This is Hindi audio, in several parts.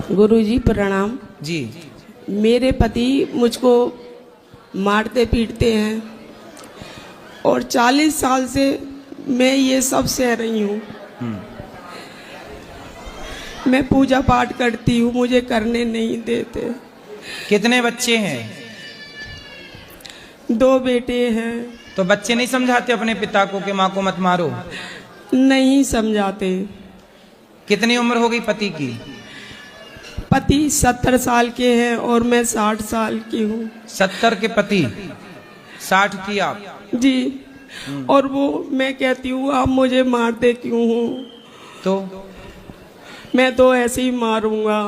गुरुजी प्रणाम जी। मेरे पति मुझको मारते पीटते हैं और 40 साल से मैं ये सब सह रही हूँ। मैं पूजा पाठ करती हूँ, मुझे करने नहीं देते। कितने बच्चे हैं? 2 बेटे हैं। तो बच्चे नहीं समझाते अपने पिता को कि माँ को मत मारो? नहीं समझाते। कितनी उम्र हो गई पति की? पति 70 साल के हैं और मैं 60 साल की हूँ। 70 के पति, 60 की आप? जी। और वो मैं कहती हूँ आप मुझे मारते क्यों हो? तो मैं तो ऐसे ही मारूंगा।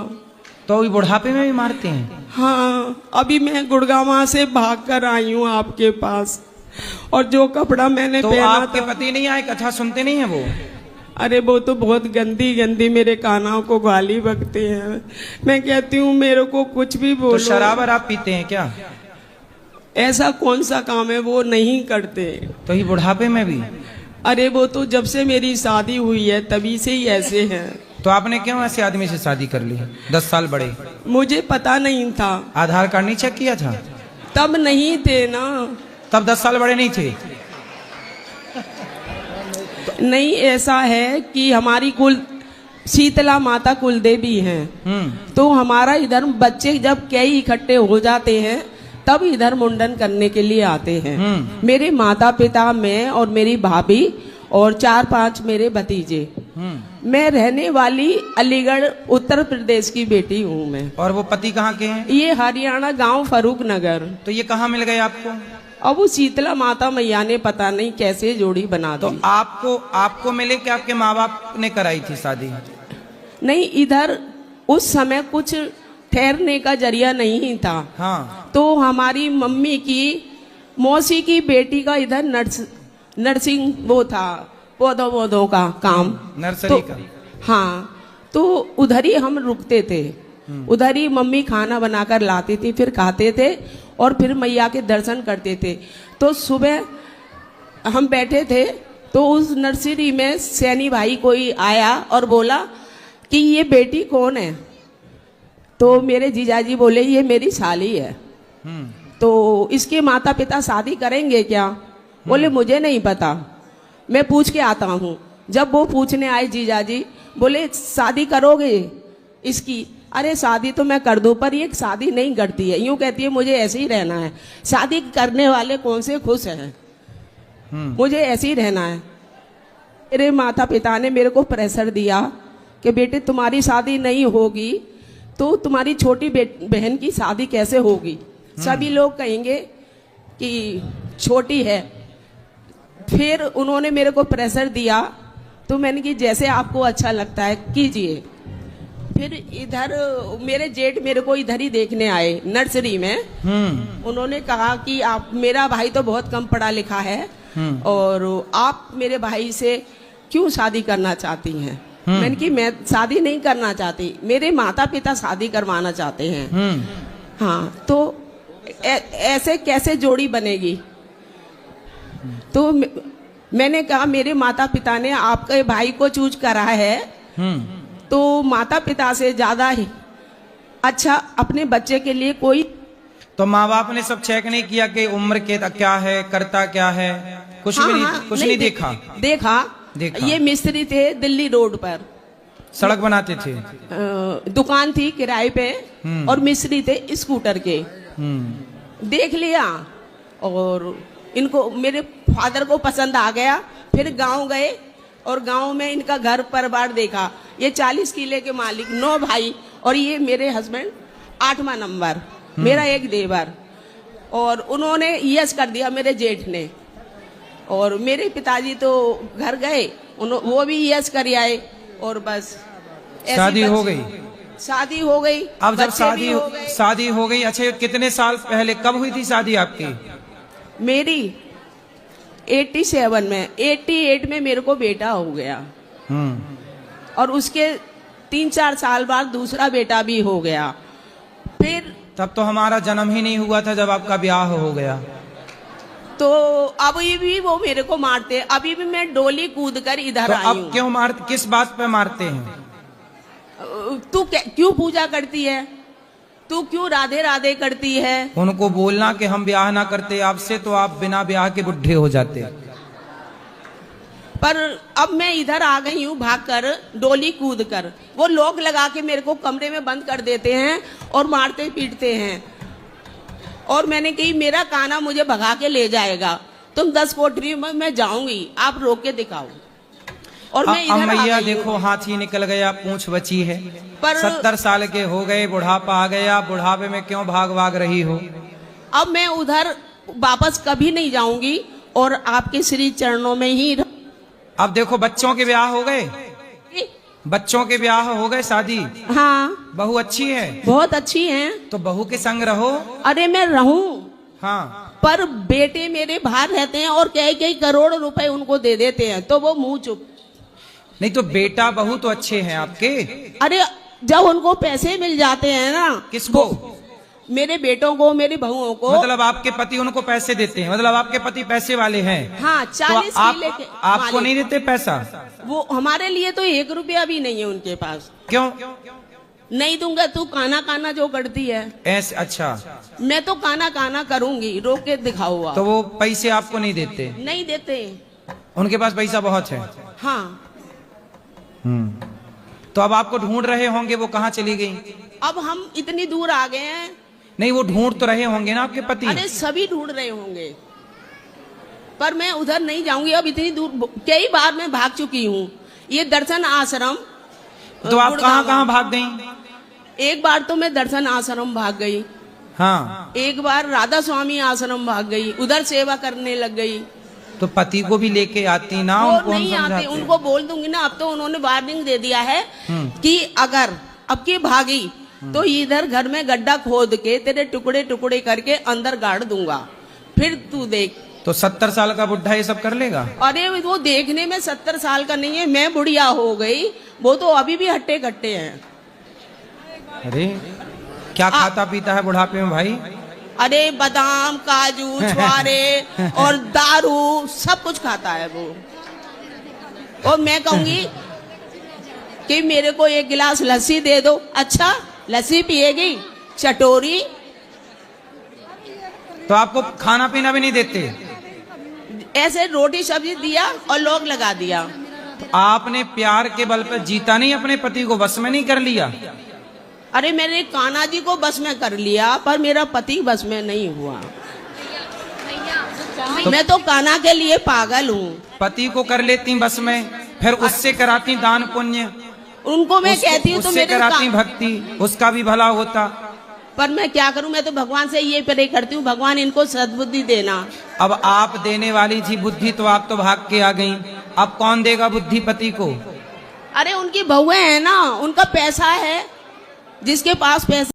तो अभी बुढ़ापे में भी मारते हैं? हाँ, अभी मैं गुड़गांव से भाग कर आई हूँ आपके पास, और जो कपड़ा मैंने तो पहना आपके था। पति नहीं आए? कथा सुनते नहीं है वो? अरे वो तो बहुत गंदी गंदी मेरे कानों को गाली बकते हैं। मैं कहती हूँ मेरे को कुछ भी बोलो। तो शराब आप पीते हैं क्या? ऐसा कौन सा काम है, वो नहीं करते। तो ही बुढ़ापे में भी? अरे वो तो जब से मेरी शादी हुई है तभी से ही ऐसे हैं। तो आपने क्यों ऐसे आदमी से शादी कर ली? 10 साल बड़े। मुझे पता नहीं था। आधार कार्ड नहीं चेक किया था? तब नहीं थे ना। तब 10 साल बड़े नहीं थे? नहीं, ऐसा है कि हमारी कुल शीतला माता कुल देवी हैं। तो हमारा इधर बच्चे जब कई इकट्ठे हो जाते हैं तब इधर मुंडन करने के लिए आते हैं। मेरे माता पिता, मैं और मेरी भाभी और 4-5 मेरे भतीजे। मैं रहने वाली अलीगढ़ उत्तर प्रदेश की बेटी हूँ मैं। और वो पति कहाँ के हैं? ये हरियाणा, गांव फरूक नगर। तो ये कहाँ मिल गए आपको? अब वो शीतला माता मैया ने पता नहीं कैसे जोड़ी बना दी। तो आपको मिले कि आपके माँ बाप ने कराई थी शादी? नहीं, इधर उस समय कुछ ठहरने का जरिया नहीं था। हाँ। तो हमारी मम्मी की मौसी की बेटी का इधर नर्सिंग वो था, पौधों का काम, नर्सरी का। हाँ, तो उधर ही हम रुकते थे। उधर ही मम्मी खाना बनाकर लाती थी, फिर खाते थे और फिर मैया के दर्शन करते थे। तो सुबह हम बैठे थे तो उस नर्सरी में सैनी भाई कोई आया और बोला कि ये बेटी कौन है? तो मेरे जीजाजी बोले ये मेरी साली है। तो इसके माता पिता शादी करेंगे क्या? बोले मुझे नहीं पता, मैं पूछ के आता हूँ। जब वो पूछने आए जीजाजी, बोले शादी करोगे इसकी? अरे शादी तो मैं कर दूं, पर ये शादी नहीं करती है, यूं कहती है मुझे ऐसे ही रहना है। शादी करने वाले कौन से खुश हैं? मुझे ऐसे ही रहना है। मेरे माता पिता ने मेरे को प्रेशर दिया कि बेटे तुम्हारी शादी नहीं होगी तो तुम्हारी छोटी बहन की शादी कैसे होगी? सभी लोग कहेंगे कि छोटी है। फिर उन्होंने मेरे को प्रेशर दिया तो मैंने कि जैसे आपको अच्छा लगता है कीजिए। फिर इधर मेरे जेठ मेरे को इधर ही देखने आए नर्सरी में। उन्होंने कहा कि आप, मेरा भाई तो बहुत कम पढ़ा लिखा है और आप मेरे भाई से क्यों शादी करना चाहती हैं? मैंने कि मैं शादी नहीं करना चाहती, मेरे माता पिता शादी करवाना चाहते हैं। हाँ, तो ऐसे कैसे जोड़ी बनेगी? तो मैंने कहा मेरे माता पिता ने आपके भाई को चूज करा है तो माता पिता से ज्यादा ही अच्छा अपने बच्चे के लिए कोई। तो माँ बाप ने सब चेक नहीं किया कि उम्र के क्या है, करता क्या है? कुछ भी नहीं, कुछ नहीं देखा? देखा। ये मिस्त्री थे दिल्ली रोड पर, सड़क बनाते थे। दुकान थी किराए पे और मिस्त्री थे स्कूटर के। देख लिया और इनको, मेरे फादर को पसंद आ गया। फिर गांव गए और गांव में इनका घर परिवार देखा। ये 40 किले के मालिक, 9 भाई, और ये मेरे हस्बैंड 8वां नंबर, मेरा एक देवर। और उन्होंने यस कर दिया मेरे जेठ ने। और मेरे पिताजी तो घर गए, वो भी यस कर आए और बस शादी हो गई। शादी हो गई। अब जब शादी हो गई, अच्छा कितने साल पहले, कब हुई थी शादी आपकी? मेरी 87 में, 88 में मेरे को बेटा हो गया। और उसके 3-4 साल बाद दूसरा बेटा भी हो गया। फिर तब तो हमारा जन्म ही नहीं हुआ था जब आपका ब्याह हो गया। तो अभी भी वो मेरे को मारते। अभी भी मैं डोली कूद कर इधर आई हूँ। अब क्यों मारते? किस बात पे मारते हैं? तू क्यों पूजा करती है, तू क्यों राधे राधे करती है। उनको बोलना कि हम ब्याह ना करते आपसे, तो आप बिना ब्याह के बुढ़े हो जाते। पर अब मैं इधर आ गई हूँ भागकर, डोली कूद कर। वो लोग लगा के मेरे को कमरे में बंद कर देते हैं और मारते पीटते हैं। और मैंने कही मेरा काना मुझे भगा के ले जाएगा, तुम 10 कोठरी में मैं जाऊंगी, आप रोक के दिखाओ। और मैं इधर मैया देखो हाथी निकल गया, पूंछ बची है। पर 70 साल के हो गए, बुढ़ापा आ गया, बुढ़ापे में क्यों भाग भाग रही हो। अब मैं उधर वापस कभी नहीं जाऊंगी और आपके श्री चरणों में ही। अब देखो बच्चों के ब्याह हो गए, बच्चों के ब्याह हो गए, शादी। हाँ, बहू अच्छी है, बहुत अच्छी है। तो बहू के संग रहो। अरे मैं रहूं, हाँ, पर बेटे मेरे बाहर रहते हैं और कई करोड़ रुपए उनको दे देते हैं, तो वो मुंह चुप। नहीं तो बेटा बहू तो अच्छे हैं आपके। अरे जब उनको पैसे मिल जाते हैं ना। किसको? मेरे बेटों को, मेरी बहुओं को। मतलब आपके पति उनको पैसे देते हैं, मतलब आपके पति पैसे वाले हैं। हाँ, 40 तो किले के आपको नहीं देते पैसा? वो हमारे लिए तो 1 रुपया भी नहीं है उनके पास। क्यों? नहीं दूंगा, तू काना काना जो करती है ऐसे। अच्छा, मैं तो काना काना करूंगी, रोक के दिखाओ आप। तो वो पैसे आपको नहीं देते? नहीं देते। उनके पास पैसा बहुत है। हाँ। तो अब आपको ढूंढ रहे होंगे, वो कहाँ चली गई? अब हम इतनी दूर आ गए हैं। नहीं, वो ढूंढ तो रहे होंगे ना आपके पति। अरे सभी ढूंढ रहे होंगे, पर मैं उधर नहीं जाऊंगी। अब इतनी दूर कई बार मैं भाग चुकी हूँ। ये दर्शन आश्रम। तो आप कहाँ कहाँ भाग गई? एक बार तो मैं दर्शन आश्रम भाग गई। हाँ। एक बार राधा स्वामी आश्रम भाग गई, उधर सेवा करने लग गई। तो पति को भी लेके आती ना, वो उनको नहीं आते, उनको बोल दूंगी ना। अब तो उन्होंने वार्निंग दे दिया है कि अगर अब की भागी तो इधर घर में गड्ढा खोद के तेरे टुकड़े टुकड़े करके अंदर गाड़ दूंगा, फिर तू देख। तो 70 साल का बुढ़ा ये सब कर लेगा? अरे वो देखने में 70 साल का नहीं है, मैं बुढ़िया हो गई, वो तो अभी भी हट्टे कट्टे हैं। अरे क्या खाता पीता है बुढ़ापे में भाई? अरे बादाम, काजू, छुआरे और दारू सब कुछ खाता है वो। और मैं कहूंगी कि मेरे को 1 गिलास लस्सी दे दो। अच्छा, लस्सी पिएगी? चटोरी। तो आपको खाना पीना भी नहीं देते? ऐसे रोटी सब्जी दिया और लोग लगा दिया। तो आपने प्यार के बल पर जीता नहीं, अपने पति को बस में नहीं कर लिया? अरे मेरे कान्हा जी को बस में कर लिया, पर मेरा पति बस में नहीं हुआ। मैं तो कान्हा के लिए पागल हूँ। पति को कर लेती बस में, फिर उससे कराती दान पुण्य, उनको मैं कहती हूँ तो उससे मेरे कराती भक्ति, उसका भी भला होता। पर मैं क्या करूं, मैं तो भगवान से ये प्रे करती हूँ, भगवान इनको सद्बुद्धि देना। अब आप देने वाली थी बुद्धि, तो आप तो भाग के आ गई। अब कौन देगा बुद्धि पति को? अरे उनकी बहुएं हैं ना, उनका पैसा है, जिसके पास पैसा